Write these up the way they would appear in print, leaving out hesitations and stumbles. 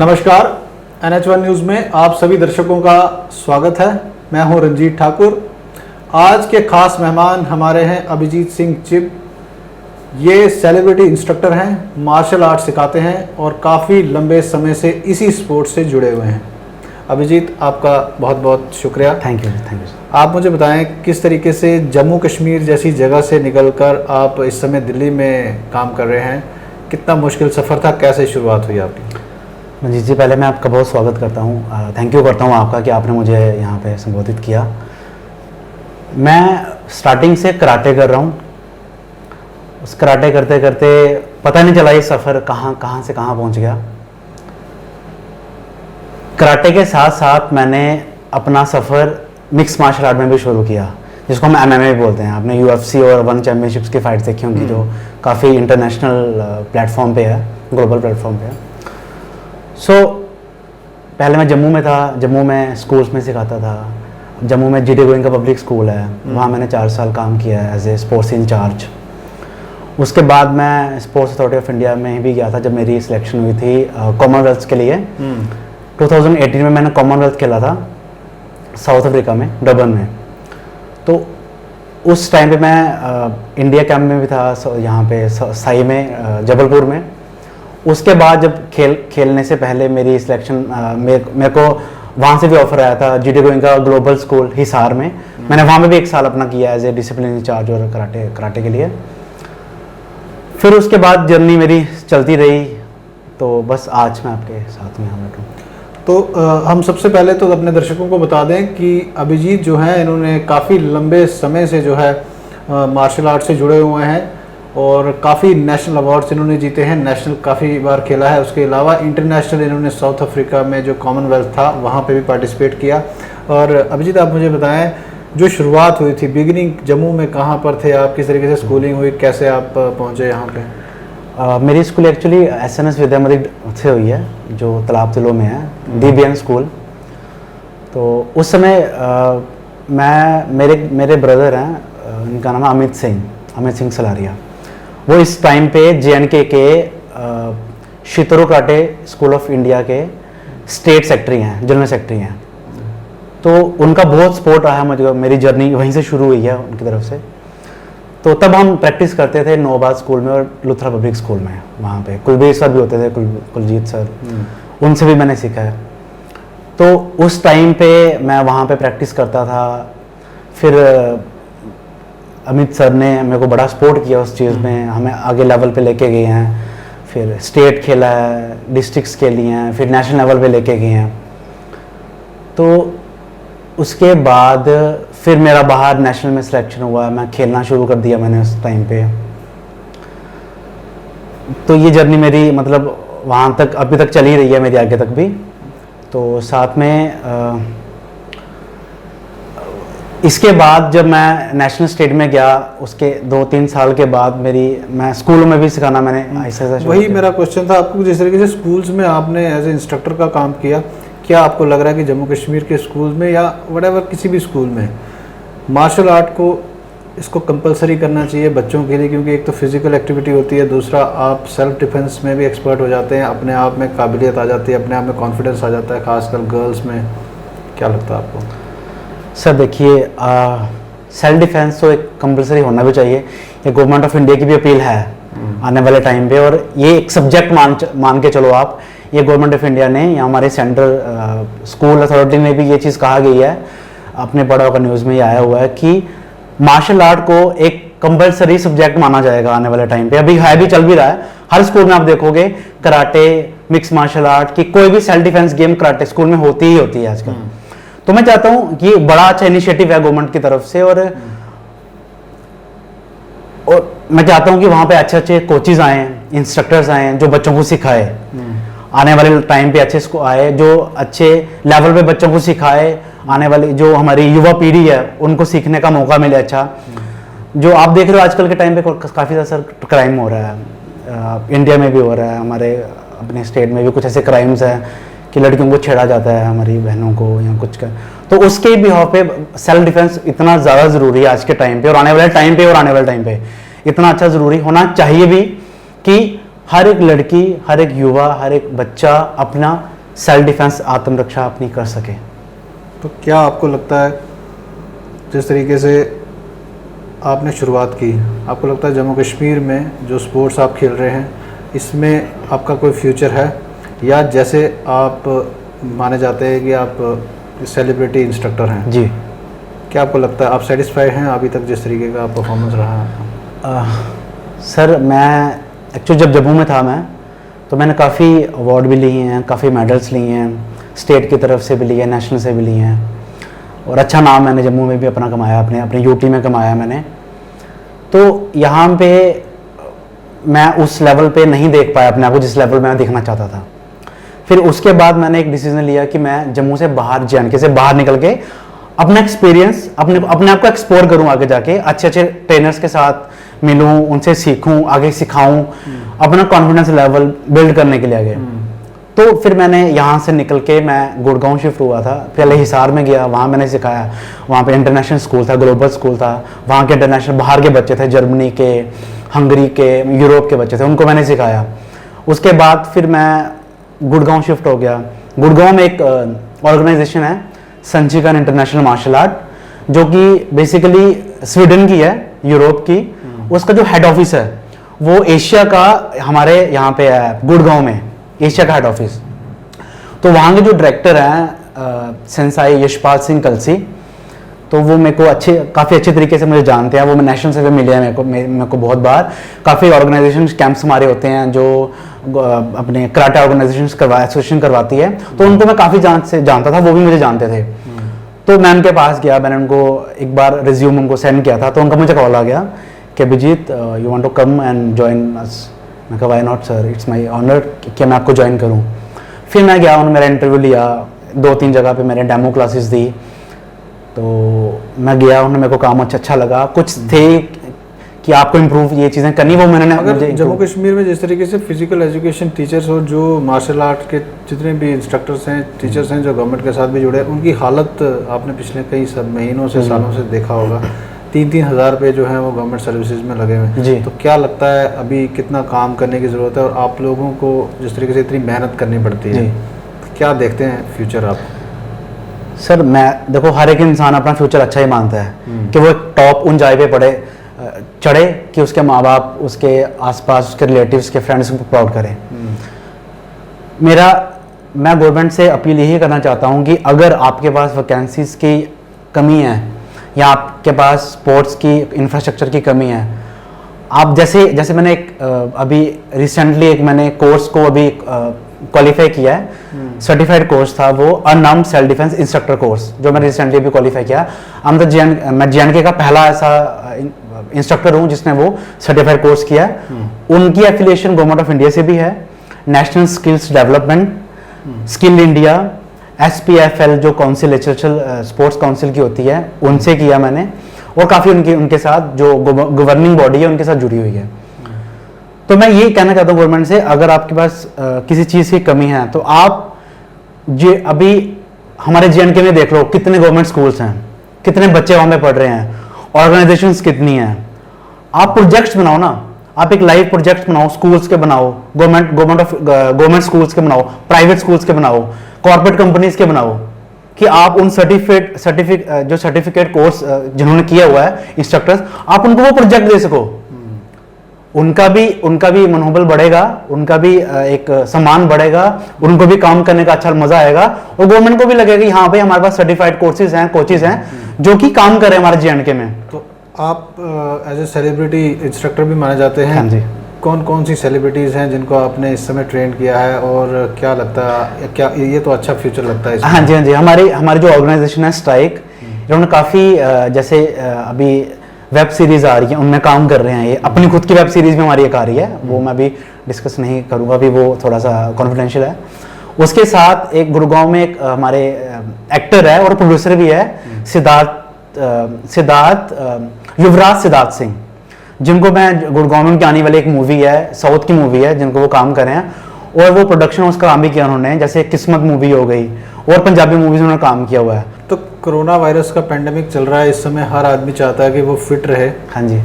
नमस्कार, NH1 news में आप सभी दर्शकों का स्वागत है। मैं हूं रंजीत ठाकुर। आज के खास मेहमान हमारे हैं अभिजीत सिंह चिब। ये सेलिब्रिटी इंस्ट्रक्टर हैं, मार्शल आर्ट सिखाते हैं और काफ़ी लंबे समय से इसी स्पोर्ट्स से जुड़े हुए हैं। अभिजीत, आपका बहुत बहुत शुक्रिया। Thank you. आप मुझे बताएं किस तरीके से जम्मू कश्मीर जैसी जगह से निकलकर आप इस समय दिल्ली में काम कर रहे हैं। कितना मुश्किल सफ़र था, कैसे शुरुआत हुई आपकी? मंजीत जी, पहले मैं आपका बहुत स्वागत करता हूँ, थैंक यू करता हूँ आपका कि आपने मुझे यहाँ पे संबोधित किया। मैं स्टार्टिंग से कराटे कर रहा हूँ। उस कराटे करते करते पता नहीं चला ये सफ़र कहाँ से कहाँ पहुँच गया। कराटे के साथ साथ मैंने अपना सफ़र मिक्स मार्शल आर्ट में भी शुरू किया, जिसको हम MMA भी बोलते हैं। आपने UFC और वन चैम्पियनशिप्स की फाइट्स देखी होंगी, जो काफ़ी इंटरनेशनल प्लेटफॉर्म पे है, ग्लोबल प्लेटफॉर्म पे है। पहले मैं जम्मू में था, जम्मू में स्कूल्स में सिखाता था। जम्मू में GD गोइंग का पब्लिक स्कूल है, वहाँ मैंने 4 साल काम किया है एज ए स्पोर्ट्स इंचार्ज। उसके बाद मैं स्पोर्ट्स अथॉरिटी ऑफ इंडिया में भी गया था जब मेरी सिलेक्शन हुई थी कॉमनवेल्थ के लिए। 2018 में मैंने कॉमनवेल्थ खेला था साउथ अफ्रीका में, डरबन में। तो उस टाइम पे मैं इंडिया कैंप में भी था, यहाँ पे साई में, जबलपुर में। उसके बाद जब खेलने से पहले मेरी सिलेक्शन मेरे को वहाँ से भी ऑफर आया था GD गोइंग का ग्लोबल स्कूल हिसार में। मैंने वहाँ में भी 1 साल अपना किया एज ए डिसिप्लिन इंचार्ज और कराटे के लिए। फिर उसके बाद जर्नी मेरी चलती रही, तो बस आज मैं आपके साथ में यहाँ बैठूँ। तो हम सबसे पहले तो अपने दर्शकों को बता दें कि अभिजीत जो हैं, इन्होंने काफ़ी लंबे समय से जो है मार्शल आर्ट से जुड़े हुए हैं और काफ़ी नेशनल अवार्ड्स इन्होंने जीते हैं। नेशनल काफ़ी बार खेला है, उसके अलावा इंटरनेशनल इन्होंने साउथ अफ्रीका में जो कॉमनवेल्थ था वहाँ पे भी पार्टिसिपेट किया। और अभिजीत, आप मुझे बताएं, जो शुरुआत हुई थी, बिगिनिंग जम्मू में कहाँ पर थे आप, किस तरीके से स्कूलिंग हुई, कैसे आप पहुँचे यहाँ पे? मेरी स्कूल एक्चुअली SNS विद्या मंदिर से हुई है, जो तालाब तिलो में है, DBN स्कूल। तो उस समय मेरे ब्रदर हैं, उनका नाम है अमित सिंह सलारिया। वो इस टाइम पे JNK के शितरो कराटे स्कूल ऑफ इंडिया के स्टेट सेक्रेटरी हैं, जनरल सेक्रेटरी हैं। तो उनका बहुत सपोर्ट रहा है मुझे, मेरी जर्नी वहीं से शुरू हुई है उनकी तरफ से। तो तब हम प्रैक्टिस करते थे नौबाद स्कूल में और लुथरा पब्लिक स्कूल में। वहाँ पे कुलबीर सर भी होते थे, कुलजीत सर, उनसे भी मैंने सीखा है। तो उस टाइम पे मैं वहाँ पे प्रैक्टिस करता था। फिर अमित सर ने मेरे को बड़ा सपोर्ट किया उस चीज़ में, हमें आगे लेवल पे लेके गए हैं। फिर स्टेट खेला है, डिस्ट्रिक्ट्स खेली हैं, फिर नेशनल लेवल पे लेके गए हैं। तो उसके बाद फिर मेरा बाहर नेशनल में सिलेक्शन हुआ, मैं खेलना शुरू कर दिया मैंने उस टाइम पे। तो ये जर्नी मेरी मतलब वहाँ तक अभी तक चली रही है, मेरी आगे तक भी। तो साथ में इसके बाद जब मैं नेशनल स्टेट में गया, उसके 2-3 साल के बाद मैं स्कूलों में भी सिखाना मैंने ऐसा वही मेरा क्वेश्चन था आपको, जिस तरीके से स्कूल्स में आपने एज ए इंस्ट्रक्टर का काम किया, क्या आपको लग रहा है कि जम्मू कश्मीर के स्कूल में या व्हाटएवर किसी भी स्कूल में मार्शल आर्ट को इसको कंपलसरी करना चाहिए बच्चों के लिए? क्योंकि एक तो फिजिकल एक्टिविटी होती है, दूसरा आप सेल्फ डिफेंस में भी एक्सपर्ट हो जाते हैं, अपने आप में काबिलियत आ जाती है, अपने आप में कॉन्फिडेंस आ जाता है, खासकर गर्ल्स में। क्या लगता है आपको? सर देखिए, सेल्फ डिफेंस तो एक कंपलसरी होना भी चाहिए। ये गवर्नमेंट ऑफ इंडिया की भी अपील है आने वाले टाइम पे, और ये एक सब्जेक्ट मान के चलो आप। ये गवर्नमेंट ऑफ इंडिया ने या हमारे सेंट्रल स्कूल अथॉरिटी में भी ये चीज़ कहा गई है, आपने पढ़ा होगा न्यूज़ में ये आया हुआ है कि मार्शल आर्ट को एक कंपलसरी सब्जेक्ट माना जाएगा आने वाले टाइम पे। अभी है भी, चल भी रहा है। हर स्कूल में आप देखोगे कराटे, मिक्स मार्शल आर्ट की कोई भी self defence game karate school में होती ही होती है आजकल। तो मैं चाहता हूं कि बड़ा अच्छा इनिशिएटिव है गवर्नमेंट की तरफ से, और मैं चाहता हूं कि वहां पे अच्छे कोचेज आए, इंस्ट्रक्टर्स आए जो बच्चों को सिखाए। आने वाले टाइम पे अच्छे आए जो अच्छे लेवल पे बच्चों को सिखाए। आने वाली जो हमारी युवा पीढ़ी है उनको सीखने का मौका मिले अच्छा। जो आप देख रहे हो आजकल के टाइम पे काफ़ी ज़्यादा क्राइम हो रहा है, इंडिया में भी हो रहा है, हमारे अपने स्टेट में भी कुछ ऐसे क्राइम्स हैं कि लड़कियों को छेड़ा जाता है, हमारी बहनों को या कुछ का। तो उसके भी पे सेल्फ डिफेंस इतना ज़्यादा ज़रूरी है आज के टाइम पे, और आने वाले टाइम पे इतना अच्छा ज़रूरी होना चाहिए भी कि हर एक लड़की, हर एक युवा, हर एक बच्चा अपना सेल्फ डिफेंस, आत्मरक्षा अपनी कर सके। तो क्या आपको लगता है जिस तरीके से आपने शुरुआत की, आपको लगता है जम्मू कश्मीर में जो स्पोर्ट्स आप खेल रहे हैं इसमें आपका कोई फ्यूचर है, या जैसे आप माने जाते हैं कि आप सेलिब्रिटी इंस्ट्रक्टर हैं, जी क्या आपको लगता है आप सेटिस्फाइड हैं अभी तक जिस तरीके का परफॉर्मेंस रहा है? सर मैं एक्चुअली जब जम्मू में था मैं, तो मैंने काफ़ी अवार्ड भी लिए हैं, काफ़ी मेडल्स लिए हैं, स्टेट की तरफ से भी लिए हैं, नेशनल से भी लिए हैं, और अच्छा नाम मैंने जम्मू में भी अपना कमाया, अपने अपने यूटी में कमाया मैंने। तो यहाँ पे मैं उस लेवल पे नहीं देख पाया अपने आप को जिस लेवल में मैं देखना चाहता था। फिर उसके बाद मैंने एक डिसीजन लिया कि मैं जम्मू से बाहर, जे से बाहर निकल के अपना एक्सपीरियंस, अपने आप को एक्सप्लोर करूँ, आगे जाके अच्छे अच्छे ट्रेनर्स के साथ मिलूँ, उनसे सीखूँ, आगे सिखाऊँ, अपना कॉन्फिडेंस लेवल बिल्ड करने के लिए आगे। तो फिर मैंने यहाँ से निकल के मैं गुड़गांव शिफ्ट हुआ था, पहले हिसार में गया, वहाँ मैंने सिखाया। वहाँ पे इंटरनेशनल स्कूल था, ग्लोबल स्कूल था, वहाँ के इंटरनेशनल बाहर के बच्चे थे, जर्मनी के, हंगरी के, यूरोप के बच्चे थे, उनको मैंने सिखाया। उसके बाद फिर मैं गुड़गांव शिफ्ट हो गया। गुड़गांव में एक ऑर्गेनाइजेशन है, संचिकन इंटरनेशनल मार्शल आर्ट, जो कि बेसिकली स्वीडन की है, यूरोप की। उसका जो हेड ऑफिस है वो एशिया का हमारे यहाँ पे है, गुड़गांव में, एशिया का हेड ऑफिस। तो वहाँ के जो डायरेक्टर हैं सेंसाई यशपाल सिंह कलसी, तो वो मेरे को काफ़ी अच्छे तरीके से मुझे जानते हैं। वो मैं नेशनल से भी मिले हैं मेरे को बहुत बार। काफ़ी ऑर्गेनाइजेशन कैंप्स हमारे होते हैं जो अपने कराटे ऑर्गेनाइजेशन एसोसिएशन करवाती है, तो उनको मैं काफ़ी जानता था, वो भी मुझे जानते थे। तो मैं उनके पास गया, मैंने उनको एक बार रिज्यूम उनको सेंड किया था, तो उनका मुझे कॉल आ गया कि Abhijit you want to come and join us. मैं कहा why not sir, it's my honour कि मैं आपको ज्वाइन करूं। फिर मैं गया, उन्होंने मेरा इंटरव्यू लिया, 2-3 जगह पे मैंने डेमो क्लासेस दी। तो मैं गया, उन्होंने मेरे को काम अच्छा लगा। कुछ थे कि आपको इम्प्रूव ये चीज़ें करनी, वो मैंने अगर जम्मू कश्मीर में जिस तरीके से फिजिकल एजुकेशन टीचर्स और जो मार्शल आर्ट के जितने भी इंस्ट्रक्टर्स हैं, टीचर्स हैं जो गवर्नमेंट के साथ भी जुड़े हैं, उनकी हालत आपने पिछले कई महीनों से, सालों से देखा होगा। 3-3 हज़ार पे जो है वो गवर्नमेंट सर्विसेज में लगे हुए हैं। तो क्या लगता है अभी कितना काम करने की ज़रूरत है, और आप लोगों को जिस तरीके से इतनी मेहनत करनी पड़ती है, क्या देखते हैं फ्यूचर आप? सर मैं देखो, हर एक इंसान अपना फ्यूचर अच्छा ही मानता है कि वो एक टॉप ऊंचाई पे चढ़े कि उसके माँ बाप, उसके आसपास, उसके रिलेटिव्स, उसके फ्रेंड्स को प्राउड करें। मैं गवर्नमेंट से अपील यही करना चाहता हूँ कि अगर आपके पास वैकेंसीज की कमी है या आपके पास स्पोर्ट्स की इंफ्रास्ट्रक्चर की कमी है, आप जैसे मैंने अभी रिसेंटली एक मैंने कोर्स को अभी क्वालिफाई किया है, सर्टिफाइड कोर्स था वो, unarmoured self defence instructor course, जो मैंने रिसेंटली अभी क्वालिफाई किया। मैं जे का पहला ऐसा इंस्ट्रक्टर हूँ जिसने वो सर्टिफाइड कोर्स किया है। उनकी एफिलिएशन गवर्नमेंट ऑफ इंडिया से भी है, national skills development, skill India, SPFL जो काउंसिल, स्पोर्ट्स काउंसिल की होती है, उनसे किया मैंने, और काफ़ी उनके साथ जो गवर्निंग बॉडी है उनके साथ जुड़ी हुई है। तो मैं ये कहना चाहता हूँ गवर्नमेंट से, अगर आपके पास किसी चीज़ की कमी है तो आप अभी हमारे JNK में देख लो कितने गवर्नमेंट स्कूल्स हैं, कितने बच्चे वहाँ पे पढ़ रहे हैं, ऑर्गेनाइजेशंस कितनी हैं। आप प्रोजेक्ट्स बनाओ ना, आप एक लाइव प्रोजेक्ट बनाओ, स्कूल्स के बनाओ, गवर्नमेंट स्कूल्स के बनाओ, प्राइवेट स्कूल्स के बनाओ, कॉर्पोरेट कंपनीज के बनाओ, कि आप उन सर्टिफिकेट कोर्स जिन्होंने किया हुआ है इंस्ट्रक्टर्स, आप उनको वो प्रोजेक्ट दे सको। उनका भी मनोबल बढ़ेगा, उनका भी एक सम्मान बढ़ेगा, उनको भी काम करने का अच्छा मजा आएगा, और गवर्नमेंट को भी लगेगा कि हाँ भाई हमारे पास सर्टिफाइड कोर्सेज हैं, कोचेज हैं जो कि काम कर रहे हैं हमारे JNK में। तो आप एज ए सेलिब्रिटी इंस्ट्रक्टर भी माने जाते हैं। हाँ जी। कौन सी सेलिब्रिटीज़ हैं जिनको आपने इस समय ट्रेन किया है, और क्या लगता है, क्या ये तो अच्छा फ्यूचर लगता है? हाँ जी। हमारी जो ऑर्गेनाइजेशन है स्ट्राइक, इन्होंने काफ़ी जैसे अभी वेब सीरीज़ आ रही है, उनमें काम कर रहे हैं। ये अपनी खुद की वेब सीरीज़ में हमारी एक आ रही है, वो मैं अभी डिस्कस नहीं करूँगा, अभी वो थोड़ा सा कॉन्फिडेंशियल है। उसके साथ एक गुड़गांव में एक हमारे एक्टर है और प्रोड्यूसर भी है, युवराज सिद्धार्थ सिंह, जिनको मैं गुड़गांव में आने वाली एक मूवी है, साउथ की मूवी है, जिनको वो काम कर रहे हैं, और वो प्रोडक्शन उसका काम भी किया उन्होंने, जैसे किस्मत मूवी हो गई, और पंजाबी मूवीज उन्होंने काम किया हुआ है। तो कोरोना वायरस का पेंडेमिक चल रहा है इस समय, हर आदमी चाहता है कि वो फिट रहे। हाँ जी।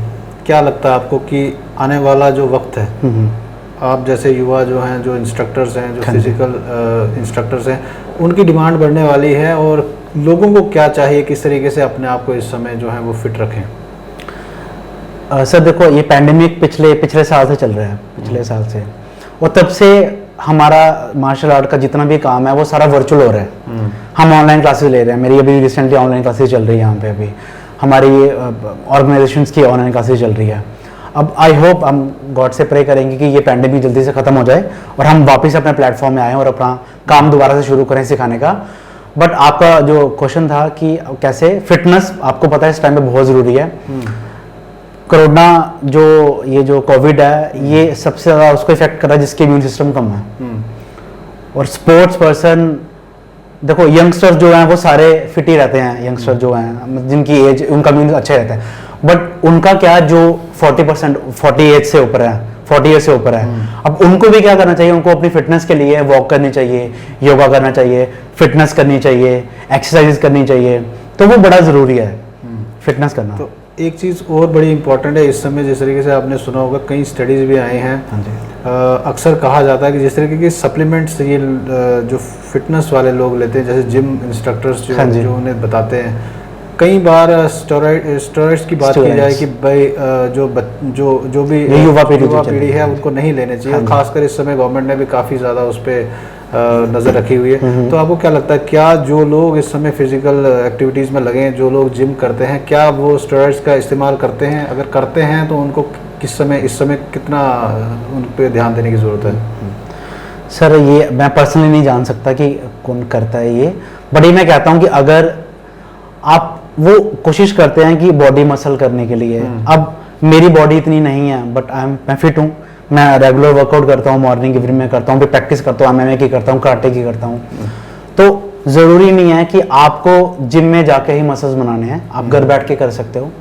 क्या लगता है आपको कि आने वाला जो वक्त है, आप जैसे युवा जो हैं, जो इंस्ट्रक्टर्स हैं, जो हाँ जी। फिजिकल इंस्ट्रक्टर्स हैं, उनकी डिमांड बढ़ने वाली है और लोगों को क्या चाहिए, किस तरीके से अपने आप को इस समय जो है वो फिट रखें? सर देखो, ये पैंडेमिक पिछले साल से चल रहा है, पिछले साल से, और तब से हमारा मार्शल आर्ट का जितना भी काम है वो सारा वर्चुअल हो रहा है। हम ऑनलाइन क्लासेस ले रहे हैं, मेरी अभी रिसेंटली ऑनलाइन क्लासेस चल रही है यहाँ पे, अभी हमारी ऑर्गेनाइजेशंस की ऑनलाइन क्लासेस चल रही है। अब आई होप हम गॉड से प्रे करेंगे कि ये पैंडेमिक जल्दी से ख़त्म हो जाए और हम वापस अपने प्लेटफॉर्म में आएँ और अपना काम दोबारा से शुरू करें सिखाने का। बट आपका जो क्वेश्चन था कि कैसे फिटनेस, आपको पता है इस टाइम पे बहुत ज़रूरी है। कोरोना जो कोविड है, ये सबसे ज़्यादा उसको इफेक्ट कर रहा है जिसके इम्यून सिस्टम कम है। और स्पोर्ट्स पर्सन, देखो यंगस्टर्स जो हैं वो सारे फिट ही रहते हैं, यंगस्टर जो हैं जिनकी एज, उनका इम्यून अच्छा रहता है। बट उनका क्या, जो 40 एज से ऊपर है, 40 ईयर से ऊपर है, अब उनको भी क्या करना चाहिए, उनको अपनी फिटनेस के लिए वॉक करनी चाहिए, योगा करना चाहिए, फिटनेस करनी चाहिए, एक्सरसाइज करनी चाहिए, तो वो बड़ा ज़रूरी है फिटनेस करना। तो एक चीज़ और बड़ी इंपॉर्टेंट है इस समय, जिस तरीके से आपने सुना होगा, कई स्टडीज़ भी आई हैं। हाँ जी। अक्सर कहा जाता है कि जिस तरीके के सप्लीमेंट्स ये जो फिटनेस वाले लोग लेते हैं, जैसे जिम इंस्ट्रक्टर्स हाँ जी। जो उन्हें बताते हैं, कई बार स्टेरॉइड्स की बात की जाए कि भाई जो भी ये युवा पीढ़ी है उनको नहीं लेने चाहिए। हाँ जी। खासकर इस समय गवर्नमेंट ने भी काफ़ी ज़्यादा उस पर नज़र रखी हुई है। तो आपको क्या लगता है, क्या जो लोग इस समय फिजिकल एक्टिविटीज़ में लगे हैं, जो लोग जिम करते हैं, क्या वो स्टेरॉइड्स का इस्तेमाल करते हैं? अगर करते हैं तो उनको इस समय कितना उन पे ध्यान देने की ज़रूरत है? सर ये मैं पर्सनली नहीं जान सकता कि कौन करता है ये, बट ये मैं कहता हूँ कि अगर आप वो कोशिश करते हैं कि बॉडी मसल करने के लिए, अब मेरी बॉडी इतनी नहीं है बट मैं फिट हूँ, मैं रेगुलर वर्कआउट करता हूँ, मॉर्निंग इवनिंग में करता हूँ, फिर प्रैक्टिस करता हूँ, MMA की करता हूँ, कराटे की करता हूँ। तो ज़रूरी नहीं है कि आपको जिम में जाके ही मसल्स बनाने हैं, आप घर बैठ के कर सकते हो।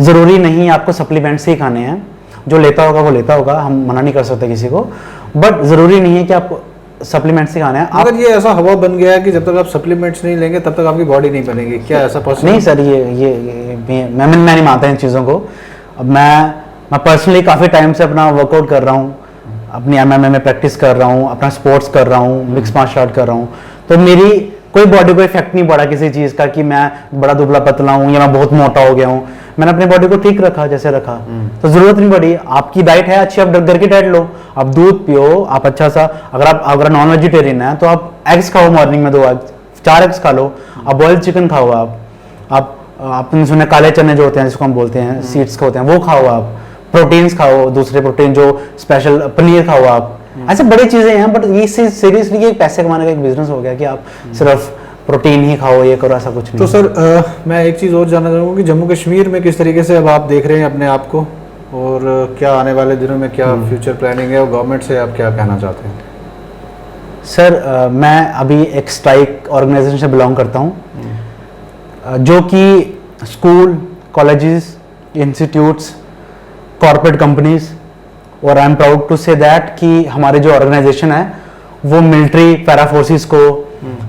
ज़रूरी नहीं आपको सप्लीमेंट्स ही खाने हैं, जो लेता होगा वो लेता होगा, हम मना नहीं कर सकते किसी को, बट ज़रूरी नहीं है कि आपको सप्लीमेंट्स ही खाने हैं। अगर ये ऐसा हवा बन गया है कि जब तक आप सप्लीमेंट्स नहीं लेंगे तब तक आपकी बॉडी नहीं बनेगी, क्या ऐसा पॉसिबल? नहीं सर, मैं नहीं मानता इन चीज़ों को। अब मैं पर्सनली काफ़ी टाइम से अपना वर्कआउट कर रहा हूँ, अपनी MMA में प्रैक्टिस कर रहा हूँ, अपना स्पोर्ट्स कर रहा हूँ, मिक्स मार्शल आर्ट कर रहा हूँ, तो मेरी कोई बॉडी को इफेक्ट नहीं पड़ा किसी चीज़ का कि मैं बड़ा दुबला पतला हूँ या मैं बहुत मोटा हो गया हूँ। मैंने अपनी बॉडी को ठीक रखा जैसे रखा, तो ज़रूरत नहीं पड़ी। आपकी डाइट है अच्छी, आप घर की डाइट लो, आप दूध पियो, आप अच्छा सा, अगर नॉन वेजिटेरियन है तो आप एग्स खाओ, मॉर्निंग में 2 एग्स, 4 एग्स खा लो, आप बॉइल्ड चिकन खाओ, आपने सुना काले चने जो होते हैं जिसको हम बोलते हैं सीड्स के होते हैं, वो खाओ, आप प्रोटीन्स खाओ, दूसरे प्रोटीन जो स्पेशल पनीर खाओ आप, ऐसे बड़ी चीज़ें हैं। बट ये सीरियसली एक पैसे कमाने का एक बिजनेस हो गया कि आप सिर्फ प्रोटीन ही खाओ, ये करो, ऐसा कुछ नहीं। तो सर मैं एक चीज़ और जानना चाहूँगा कि जम्मू कश्मीर में किस तरीके से अब आप देख रहे हैं अपने आप को, और क्या आने वाले दिनों में क्या फ्यूचर प्लानिंग है, और गवर्नमेंट से आप क्या कहना चाहते हैं? सर मैं अभी एक स्ट्राइक ऑर्गेनाइजेशन से बिलोंग करता हूँ, जो कि school, colleges, institutes, corporate companies, और I am proud to say that कि हमारे जो ऑर्गेनाइजेशन है वो मिलिट्री, पैरा फोर्सेस को,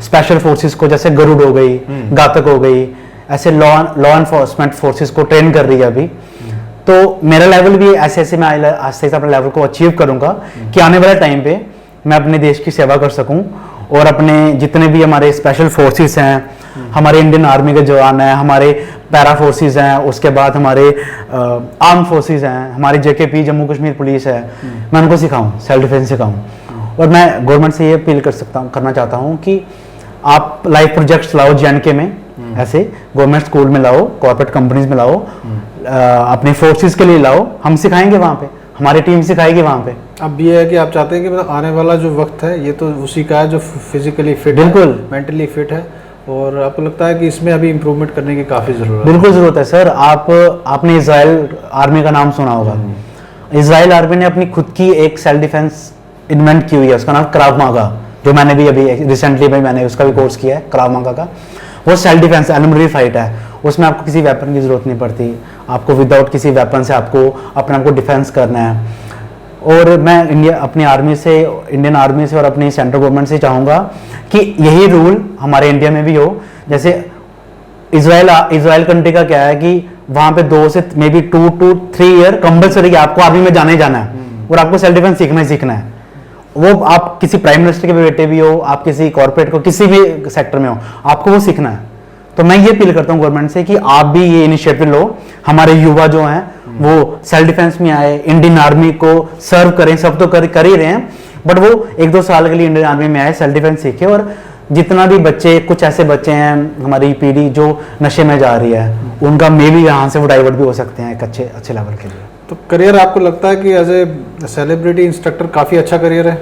स्पेशल फोर्सेस को, जैसे गरुड़ हो गई, घातक हो गई, ऐसे लॉ एनफोर्समेंट फोर्सेस को ट्रेन कर रही है अभी। तो मेरा लेवल भी ऐसे मैं आस्ते से अपने लेवल को अचीव करूंगा कि आने वाले टाइम पे मैं अपने देश की सेवा कर सकूं, और अपने जितने भी हमारे स्पेशल फोर्सेस हैं, हमारे इंडियन आर्मी के जवान हैं, हमारे पैरा फोर्सेस हैं, उसके बाद हमारे आर्म फोर्सेस हैं, हमारी JKP जम्मू कश्मीर पुलिस है, मैं उनको सिखाऊं, सेल्फ डिफेंस सिखाऊं। और मैं गवर्नमेंट से ये अपील करना चाहता हूँ कि आप लाइव प्रोजेक्ट्स लाओ JNK में, ऐसे गवर्नमेंट स्कूल में लाओ, कॉर्पोरेट कंपनीज में लाओ, अपने फोर्सेस के लिए लाओ, हम सिखाएंगे वहाँ पे, हमारी टीम सिखाएगी वहाँ पे। अब ये है कि आप चाहते हैं कि मतलब आने वाला जो वक्त है ये तो उसी का है जो फिजिकली फिट है, बिल्कुल मेंटली फिट है, और आपको लगता है कि इसमें अभी इम्प्रूवमेंट करने की काफ़ी ज़रूरत है? बिल्कुल ज़रूरत है सर। आपने इजराइल आर्मी का नाम सुना होगा। इजराइल आर्मी ने अपनी खुद की एक सेल्फ डिफेंस इन्वेंट की हुई है, उसका नाम क्राव मागा, जो मैंने भी अभी रिसेंटली में मैंने उसका भी कोर्स किया है, क्राव मागा का। वो सेल्फ डिफेंस एलिमिनरी फाइट है, उसमें आपको किसी वेपन की ज़रूरत नहीं पड़ती, आपको विदाउट किसी वेपन से आपको अपने आप को डिफेंस करना है। और मैं इंडियन आर्मी से और अपनी सेंट्रल गवर्नमेंट से चाहूँगा कि यही रूल हमारे इंडिया में भी हो। जैसे इजराइल कंट्री का क्या है कि वहाँ पे 2 से may be 2 to 3 year compulsory आपको आर्मी में जाना ही जाना है, और आपको सेल्फ डिफेंस सीखना ही सीखना है। वो आप किसी प्राइम मिनिस्टर के बेटे भी हो, आप किसी कॉर्पोरेट को किसी भी सेक्टर में हो, आपको वो सीखना है। तो मैं ये अपील करता हूँ गवर्नमेंट से कि आप भी ये इनिशिएटिव लो, हमारे युवा जो हैं वो सेल्फ डिफेंस में आए, इंडियन आर्मी को सर्व करें। सब तो कर ही रहे हैं, बट वो 1-2 साल के लिए इंडियन आर्मी में आए, सेल्फ डिफेंस सीखे। और जितना भी बच्चे, कुछ ऐसे बच्चे हैं हमारी पीढ़ी जो नशे में जा रही है, उनका मे भी यहाँ से वो डाइवर्ट भी हो सकते हैं एक अच्छे लेवल के लिए। तो करियर आपको लगता है कि एज ए सेलिब्रिटी इंस्ट्रक्टर काफ़ी अच्छा करियर है?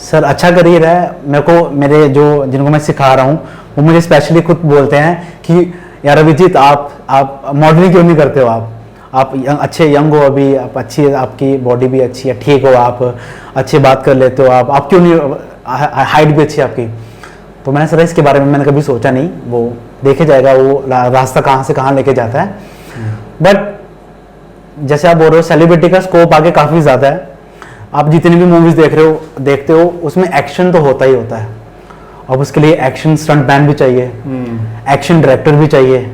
सर अच्छा करियर है। मेरे को मेरे जो जिनको मैं सिखा रहा हूँ वो मुझे स्पेशली खुद बोलते हैं कि यार अभिजीत आप मॉडलिंग क्यों नहीं करते हो, आप अच्छे यंग हो अभी, आप अच्छी, आपकी बॉडी भी अच्छी है, ठीक हो, आप अच्छी बात कर लेते हो, आप क्यों नहीं, हाइट भी अच्छी है आपकी। तो मैंने सर इसके बारे में मैंने कभी सोचा नहीं, वो देखे जाएगा वो रास्ता कहाँ से कहाँ लेके जाता है। बट जैसे आप बोल रहे हो सेलिब्रिटी का स्कोप आगे काफ़ी ज़्यादा है। आप जितनी भी मूवीज़ देखते हो उसमें एक्शन तो होता ही होता है। अब उसके लिए एक्शन स्टंट मैन भी चाहिए, एक्शन डायरेक्टर भी चाहिए,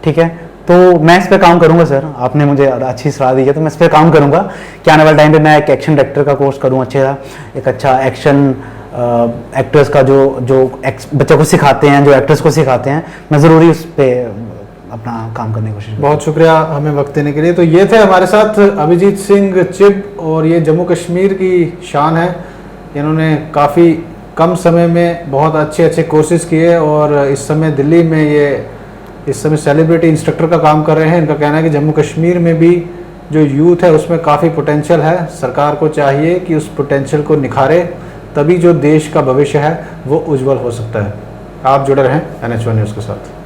ठीक है। तो मैं इस पे काम करूंगा सर, आपने मुझे अच्छी सलाह दी है तो मैं इस पे काम करूंगा कि आने वाले टाइम पे मैं एक एक्शन डायरेक्टर का कोर्स करूँ, एक अच्छा एक्शन एक्टर्स का जो बच्चों को सिखाते हैं, जो एक्टर्स को सिखाते हैं, मैं ज़रूरी उस पर अपना काम करने की कोशिश करूंगा। बहुत शुक्रिया हमें वक्त देने के लिए। तो ये थे हमारे साथ अभिजीत सिंह चिब, और ये जम्मू कश्मीर की शान है। इन्होंने काफ़ी कम समय में बहुत अच्छे कोर्सेज किए और इस समय दिल्ली में इस समय सेलिब्रिटी इंस्ट्रक्टर का काम कर रहे हैं। इनका कहना है कि जम्मू कश्मीर में भी जो यूथ है उसमें काफ़ी पोटेंशियल है। सरकार को चाहिए कि उस पोटेंशियल को निखारे, तभी जो देश का भविष्य है वो उज्जवल हो सकता है। आप जुड़े रहें NH1 न्यूज़ के साथ।